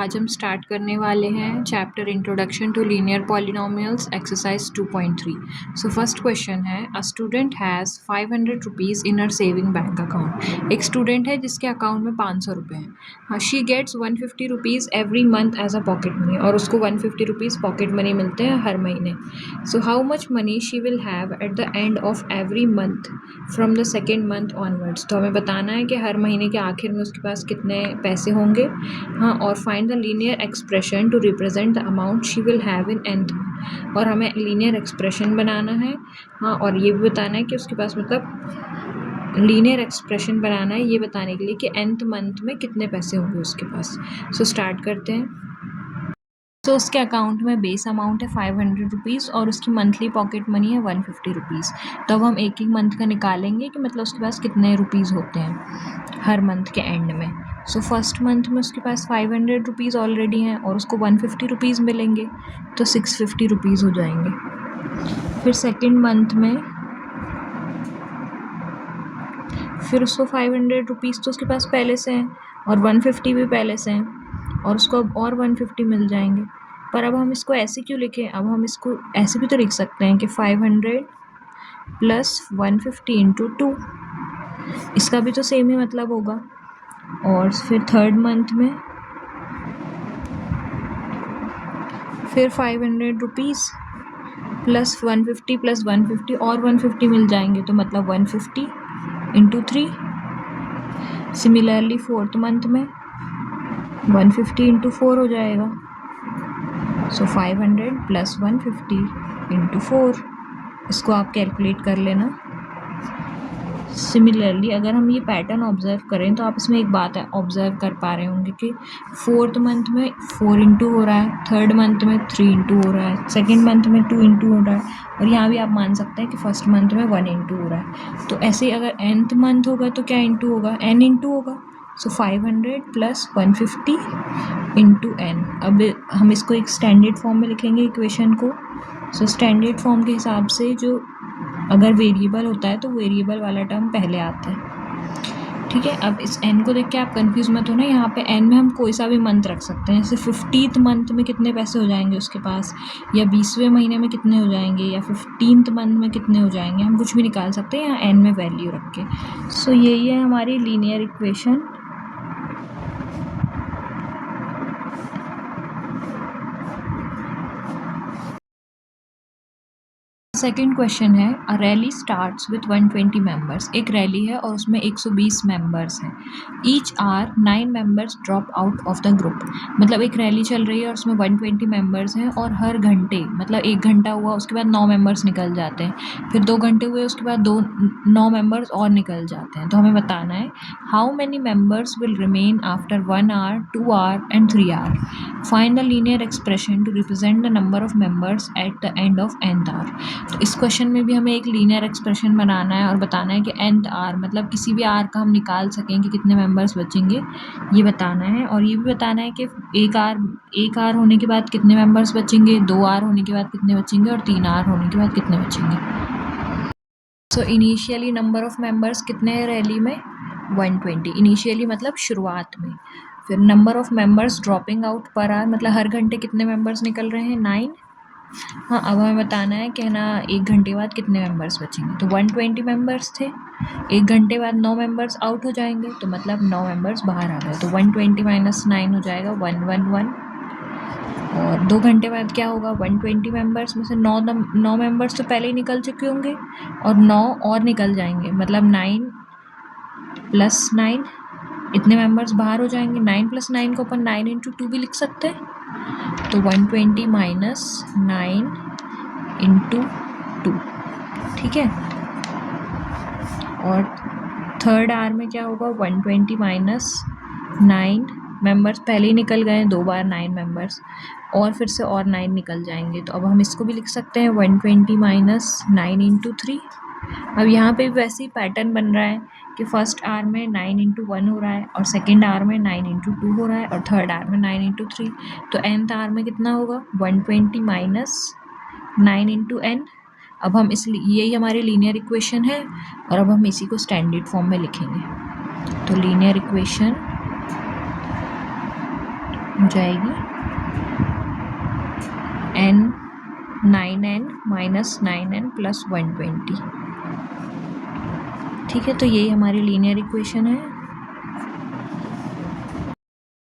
आज हम स्टार्ट करने वाले हैं chapter introduction to linear polynomials exercise 2.3। So first question है, a student has 500 rupees in her saving bank account. एक स्टूडेंट है जिसके अकाउंट में 500 रुपये हैं। हाँ, she gets 150 rupees every month as a pocket money, और उसको 150 रुपीज़ पॉकेट मनी मिलते हैं हर महीने। So how much money she will have eight the end of every month from the second month onwards. तो हमें बताना है कि हर महीने के आखिर में उसके पास कितने पैसे होंगे। हाँ, और find the linear expression to represent the amount she will have in nth month. और हमें लीनियर एक्सप्रेशन बनाना है। हाँ, और ये भी बताना है कि उसके पास मतलब लीनियर एक्सप्रेशन बनाना है ये बताने के लिए कि nth मंथ में कितने पैसे होंगे उसके पास। सो स्टार्ट करते हैं। तो उसके अकाउंट में बेस अमाउंट है 500 रुपीज़ और उसकी मंथली पॉकेट मनी है 150 रुपीज़। तो अब हम एक मंथ का निकालेंगे कि मतलब उसके पास कितने रुपीज़ होते हैं हर मंथ के एंड में। सो फर्स्ट मंथ में उसके पास 500 रुपीज़ ऑलरेडी हैं और उसको 150 रुपीज़ मिलेंगे, तो 650 रुपीज़ हो जाएंगे। फिर सेकेंड मंथ में फिर उसको 500 रुपीज़ तो उसके पास पहले से हैं और 150 भी पहले से हैं और उसको अब और 150 मिल जाएंगे। पर अब हम इसको ऐसे क्यों लिखें, अब हम इसको ऐसे भी तो लिख सकते हैं कि 500 प्लस 150 इंटू 2, इसका भी तो सेम ही मतलब होगा। और फिर थर्ड मंथ में फिर 500 रुपीज़ प्लस 150 प्लस 150 और 150 मिल जाएंगे, तो मतलब 150 इंटू 3। सिमिलरली फोर्थ मंथ में 150 इंटू 4 हो जाएगा। सो 500 प्लस 150 इंटू 4, इसको आप कैलकुलेट कर लेना। सिमिलरली अगर हम ये पैटर्न ऑब्जर्व करें तो आप इसमें एक बात ऑब्जर्व कर पा रहे होंगे कि फोर्थ मंथ में 4 इंटू हो रहा है, थर्ड मंथ में 3 इंटू हो रहा है, सेकेंड मंथ में 2 इंटू हो रहा है, और यहाँ भी आप मान सकते हैं कि फर्स्ट मंथ में 1 इंटू हो रहा है। तो ऐसे ही अगर nth मंथ होगा तो क्या इंटू होगा, n इंटू होगा। सो 500 प्लस 150 इंटू n। अब हम इसको एक स्टैंडर्ड फॉर्म में लिखेंगे इक्वेशन को। सो स्टैंडर्ड फॉर्म के हिसाब से जो अगर वेरिएबल होता है तो वेरिएबल वाला टर्म पहले आता है, ठीक है। अब इस n को देख के आप कंफ्यूज मत हो ना, यहाँ पे n में हम कोई सा भी मंथ रख सकते हैं। जैसे 50th मंथ में कितने पैसे हो जाएंगे उसके पास, या 20वें महीने में कितने हो जाएंगे, या 15th मंथ में कितने हो जाएंगे, हम कुछ भी निकाल सकते हैं यहाँ n में वैल्यू रख के। सो यही है हमारी लीनियर इक्वेशन। सेकेंड क्वेश्चन है, a rally starts with 120 members. एक रैली है और उसमें 120 मेंबर्स हैं। Each hour 9 members drop out of the group. मतलब एक रैली चल रही है और उसमें 120 मेंबर्स हैं और हर घंटे मतलब 1 घंटा हुआ उसके बाद 9 मेंबर्स निकल जाते हैं, फिर 2 घंटे हुए उसके बाद 9 मेंबर्स और निकल जाते हैं। तो हमें बताना है how many members will remain after 1 hour, 2 hour and 3 hour. Find the linear expression to represent the number of members at the end of nth hour. तो इस क्वेश्चन में भी हमें एक लीनियर एक्सप्रेशन बनाना है और बताना है कि nth आर मतलब किसी भी आर का हम निकाल सकें कि कितने मेंबर्स बचेंगे, ये बताना है। और ये भी बताना है कि एक आर होने के बाद कितने मेंबर्स बचेंगे, 2 आर होने के बाद कितने बचेंगे, और 3 आर होने के बाद कितने बचेंगे। So initially number of members कितने हैं रैली में, 120 इनिशियली मतलब शुरुआत में। फिर number of members dropping out पर आर मतलब हर घंटे कितने मेंबर्स निकल रहे हैं, 9। हाँ, अब हमें बताना है कि ना 1 घंटे बाद कितने मेंबर्स बचेंगे। तो 120 मेंबर्स थे, 1 घंटे बाद 9 मेंबर्स आउट हो जाएंगे, तो मतलब 9 मेंबर्स बाहर आ गए। तो 120 माइनस 9 हो जाएगा 111। और 2 घंटे बाद क्या होगा, 120 मेंबर्स में से 9 मेंबर्स तो पहले ही निकल चुके होंगे और 9 और निकल जाएंगे, मतलब 9 प्लस 9, इतने मेंबर्स बाहर हो जाएंगे। 9 प्लस 9 को अपन 9 इंटू 2 भी लिख सकते हैं, तो 120 माइनस 9 इंटू 2, ठीक है। और थर्ड आर में क्या होगा, 120 माइनस 9 मेंबर्स पहले ही निकल गए 2 बार 9 मेंबर्स, और फिर से और 9 निकल जाएंगे। तो अब हम इसको भी लिख सकते हैं 120 माइनस 9 इंटू 3। अब यहाँ पे वैसे ही पैटर्न बन रहा है कि फर्स्ट आर में 9 इंटू 1 हो रहा है, और सेकेंड आर में 9 इंटू 2 हो रहा है, और थर्ड आर में 9 इंटू 3। तो nth आर में कितना होगा, 120 माइनस 9 इंटू n। अब हम यही हमारी लीनियर इक्वेशन है और अब हम इसी को स्टैंडर्ड फॉर्म में लिखेंगे। तो लीनियर इक्वेशन हो जाएगी n 9n minus 9n plus 120। ठीक है, तो यही हमारी लीनियर इक्वेशन है।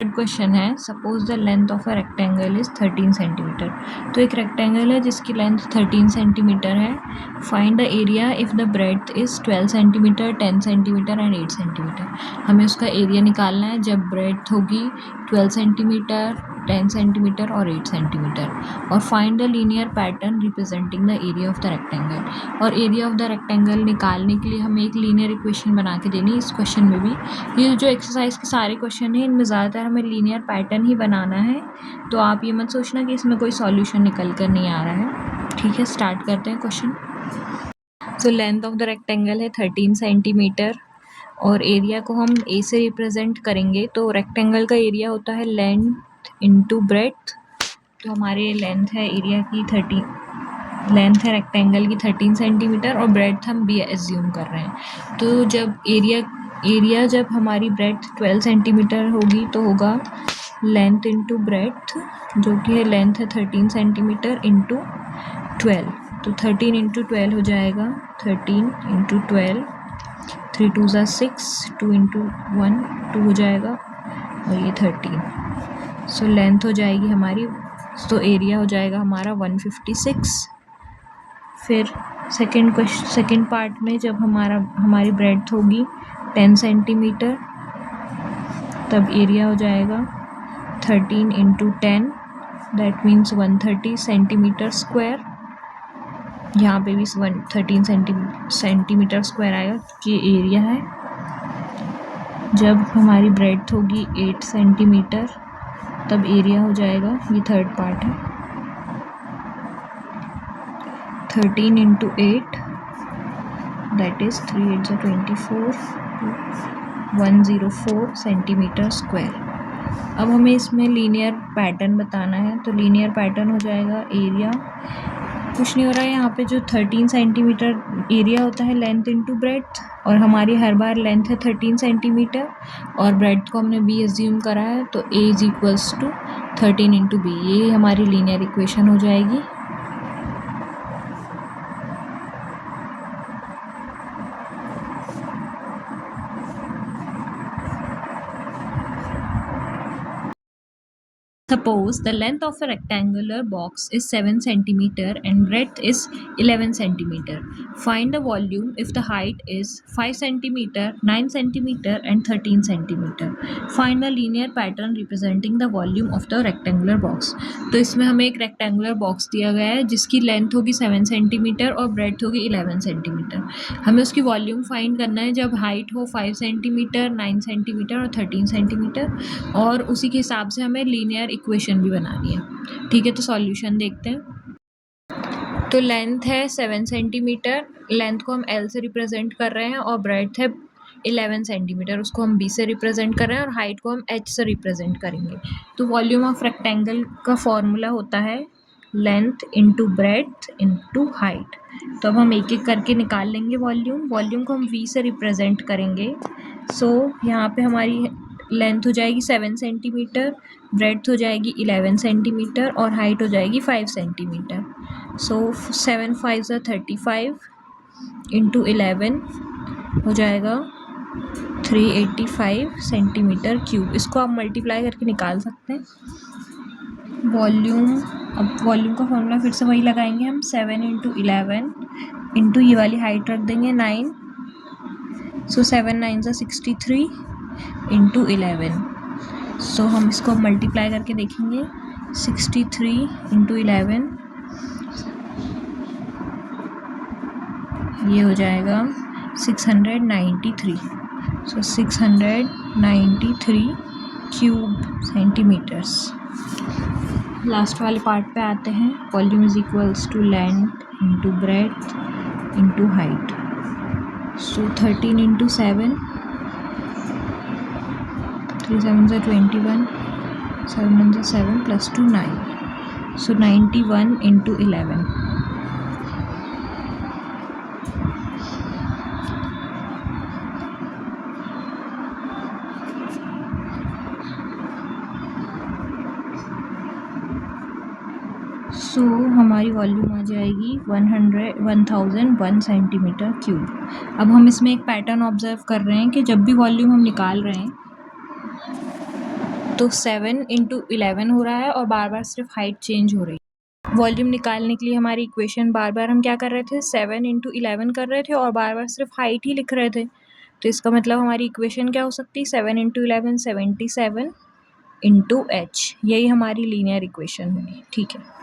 क्वेश्चन है, suppose the length of a rectangle is 13 centimetre. तो एक रेक्टेंगल है जिसकी लेंथ 13 सेंटीमीटर है। Find the area if the breadth is 12 centimetre, 10 centimetre and 8 centimetre. हमें उसका एरिया निकालना है जब ब्रेड्थ होगी 12 सेंटीमीटर, 10 सेंटीमीटर और 8 सेंटीमीटर। और find the linear pattern representing the area of the rectangle. और एरिया ऑफ द रेक्टेंगल निकालने के लिए हमें एक लीनियर इक्वेशन बना के देनी है। इस क्वेश्चन में भी ये जो एक्सरसाइज के सारे क्वेश्चन हैं इनमें ज़्यादातर हमें लीनियर पैटर्न ही बनाना है, तो आप ये मत सोचना कि इसमें कोई सॉल्यूशन निकल कर नहीं आ रहा है। ठीक है, स्टार्ट करते हैं question. So length of the rectangle है 13 सेंटीमीटर और एरिया को हम ए से रिप्रेजेंट करेंगे। तो रेक्टेंगल का एरिया होता है लेंथ इंटू ब्रेड्थ। तो हमारे लेंथ है एरिया की 13, लेंथ है रेक्टेंगल की 13 सेंटीमीटर और ब्रेड्थ हम बी एज्यूम कर रहे हैं। तो जब एरिया जब हमारी ब्रेड्थ 12 सेंटीमीटर होगी तो होगा लेंथ इंटू ब्रेड्थ, जो कि है लेंथ है 13 सेंटीमीटर इंटू 12। तो 13 इंटू 12 हो जाएगा 13 इंटू 12, 3 2 ज़ा 6, 2 इंटू 1 2 हो जाएगा और ये 13। सो लेंथ हो जाएगी हमारी, तो एरिया हो जाएगा हमारा 156। फिर सेकेंड पार्ट में जब हमारी ब्रेड्थ होगी 10 सेंटीमीटर तब एरिया हो जाएगा 13 into 10, that means 130 centimetre square. यहाँ पे भी 13 सेंटीमीटर स्क्वायर आएगा क्योंकि ये एरिया है। जब हमारी ब्रेड्थ होगी 8 सेंटीमीटर तब एरिया हो जाएगा, ये थर्ड पार्ट है, 13 इंटू 8 दैट इज़ 3 8 ज़ा 24, 104 सेंटीमीटर स्क्वायर। अब हमें इसमें लीनियर पैटर्न बताना है, तो लीनियर पैटर्न हो जाएगा एरिया, कुछ नहीं हो रहा है यहाँ पे, जो 13 सेंटीमीटर एरिया होता है लेंथ इंटू ब्रेड्थ, और हमारी हर बार लेंथ है 13 सेंटीमीटर और ब्रेड्थ को हमने बी एज्यूम करा है, तो a is equals to 13 into b. ये हमारी लीनियर इक्वेशन हो जाएगी। Suppose the length of a rectangular box is 7 centimeter and breadth is 11 centimeter. Find the volume if the height is 5 centimeter, 9 centimeter and 13 centimeter. Find the linear pattern representing the volume of the rectangular box. तो इसमें हमें एक rectangular box दिया गया है जिसकी length होगी 7 centimetre और ब्रेड्थ होगी 11 सेंटीमीटर। हमें उसकी वॉल्यूम फाइंड करना है जब हाइट हो 5 सेंटीमीटर, 9 सेंटीमीटर और 13 सेंटीमीटर, और उसी के हिसाब से हमें लीनियर इक्वेशन भी बनानी है। ठीक है, तो सॉल्यूशन देखते हैं। तो लेंथ है 7 सेंटीमीटर, लेंथ को हम एल से रिप्रेजेंट कर रहे हैं और ब्रेड्थ है 11 सेंटीमीटर, उसको हम बी से रिप्रेजेंट कर रहे हैं और हाइट को हम एच से रिप्रेजेंट करेंगे। तो वॉल्यूम ऑफ रेक्टेंगल का फॉर्मूला होता है length into breadth into height. तो अब हम एक एक करके निकाल लेंगे वॉल्यूम को हम वी से रिप्रेजेंट करेंगे। सो यहाँ पे हमारी लेंथ हो जाएगी 7 सेंटीमीटर, ब्रेड्थ हो जाएगी 11 सेंटीमीटर और हाइट हो जाएगी 5 सेंटीमीटर। सो 7 5 ज़ा 35 इंटू 11 हो जाएगा 385 सेंटीमीटर क्यूब। इसको आप मल्टीप्लाई करके निकाल सकते हैं वॉल्यूम। अब वॉल्यूम का फॉर्मूला फिर से वही लगाएंगे हम, 7 इंटू 11 इंटू ये वाली हाइट रख देंगे 9, सो 7 9 ज़ा 63 इंटू 11। सो हम इसको मल्टीप्लाई करके देखेंगे, 63 इंटू 11 ये हो जाएगा 693। So 693 cube centimetres. लास्ट वाले पार्ट पे आते हैं। Volume is equals to length into breadth into height. So 13 into 7, 3 7 ज़ा 21, 7 1 ज़ा 7 प्लस 2 9, सो 91 इंटू 11। सो हमारी वॉल्यूम आ जाएगी 1001 सेंटीमीटर क्यूब। अब हम इसमें एक पैटर्न ऑब्जर्व कर रहे हैं कि जब भी वॉल्यूम हम निकाल रहे हैं तो 7 × 11 हो रहा है और बार बार सिर्फ हाइट चेंज हो रही है। वॉल्यूम निकालने के लिए हमारी इक्वेशन बार बार हम क्या कर रहे थे, 7 × 11 कर रहे थे और बार बार सिर्फ हाइट ही लिख रहे थे। तो इसका मतलब हमारी इक्वेशन क्या हो सकती है, 7 × 11 77 × h। यही हमारी लीनियर इक्वेशन होगी। ठीक है।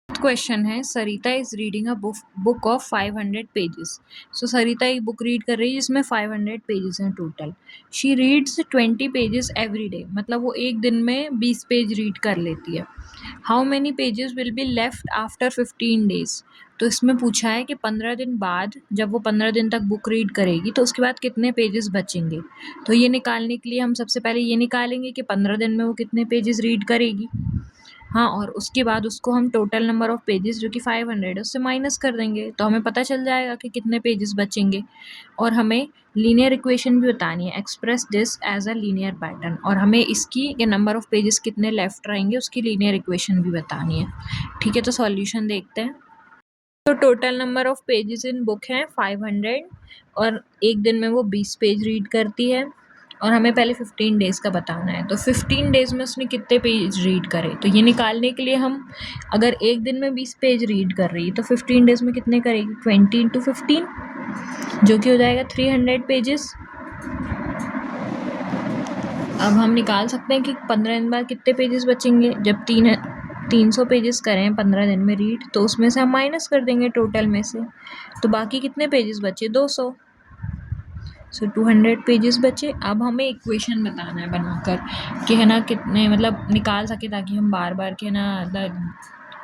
क्वेश्चन है, Sarita is reading a book of 500 pages. So Sarita एक बुक रीड कर रही है जिसमें 500 पेजेस हैं total. She reads 20 pages every day, मतलब वो एक दिन में 20 पेज रीड कर लेती है। How many pages will be left after 15 days. तो इसमें पूछा है कि 15 दिन बाद, जब वो 15 दिन तक बुक रीड करेगी तो उसके बाद कितने पेजेस बचेंगे। तो ये निकालने के लिए हम सबसे पहले ये निकालेंगे कि 15 दिन में वो कितने पेजेस रीड करेगी। हाँ, और उसके बाद उसको हम टोटल नंबर ऑफ पेजेस जो कि 500 है उससे माइनस कर देंगे तो हमें पता चल जाएगा कि कितने पेजेस बचेंगे। और हमें लीनियर इक्वेशन भी बतानी है, express this as a linear pattern, और हमें इसकी ये नंबर ऑफ पेजेस कितने लेफ्ट रहेंगे उसकी लीनियर इक्वेशन भी बतानी है। ठीक है, तो सॉल्यूशन देखते हैं। तो total number of pages in book है 500 और एक दिन में वो 20 पेज रीड करती है और हमें पहले 15 डेज़ का बताना है। तो 15 डेज़ में उसने कितने पेज रीड करे, तो ये निकालने के लिए हम अगर एक दिन में 20 पेज रीड कर रही है तो 15 डेज़ में कितने करेगी, 20 × 15 जो कि हो जाएगा 300 पेजेस। अब हम निकाल सकते हैं कि 15 दिन बाद कितने पेजेस बचेंगे। जब 300 पेजेस करें 15 दिन में रीड तो उसमें से हम माइनस कर देंगे टोटल में से, तो बाकी कितने पेजेस बचे, 200। सो 200 पेजेस बचे। अब हमें इक्वेशन बताना है बनाकर कि है ना कितने, मतलब निकाल सके ताकि हम बार बार के ना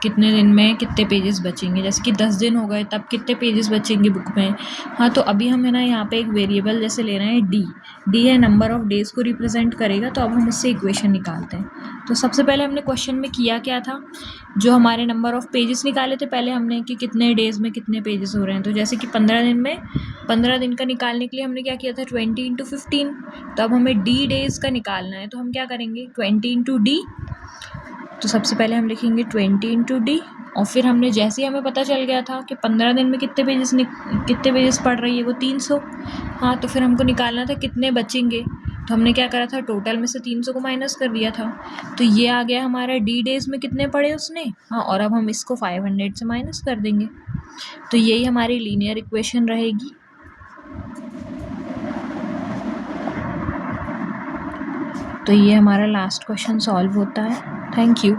कितने दिन में कितने पेजेस बचेंगे। जैसे कि 10 दिन हो गए तब कितने पेजेस बचेंगे बुक में। हाँ, तो अभी हम है ना यहाँ पे एक वेरिएबल जैसे ले रहे हैं डी है, नंबर ऑफ डेज़ को रिप्रेजेंट करेगा। तो अब हम इससे इक्वेशन निकालते हैं। तो सबसे पहले हमने क्वेश्चन में किया क्या था, जो हमारे नंबर ऑफ पेजेस निकाले थे पहले हमने कि कितने डेज़ में कितने पेजेस हो रहे हैं। तो जैसे कि 15 दिन में 15 दिन का निकालने के लिए हमने क्या किया था, 20 × 15। तो अब हमें डी डेज़ का निकालना है तो हम क्या करेंगे, 20 × डी। तो सबसे पहले हम लिखेंगे 20 × डी और फिर हमने जैसे ही हमें पता चल गया था कि 15 दिन में कितने पेजेस पढ़ रही है वो 300। हाँ, तो फिर हमको निकालना था कितने बचेंगे। तो हमने क्या करा था, टोटल में से 300 को माइनस कर दिया था। तो ये आ गया हमारा डी डेज़ में कितने पढ़े उसने। हाँ, और अब हम इसको 500 से माइनस कर देंगे। तो यही हमारी लीनियर इक्वेशन रहेगी। तो ये हमारा लास्ट क्वेश्चन सॉल्व होता है। Thank you.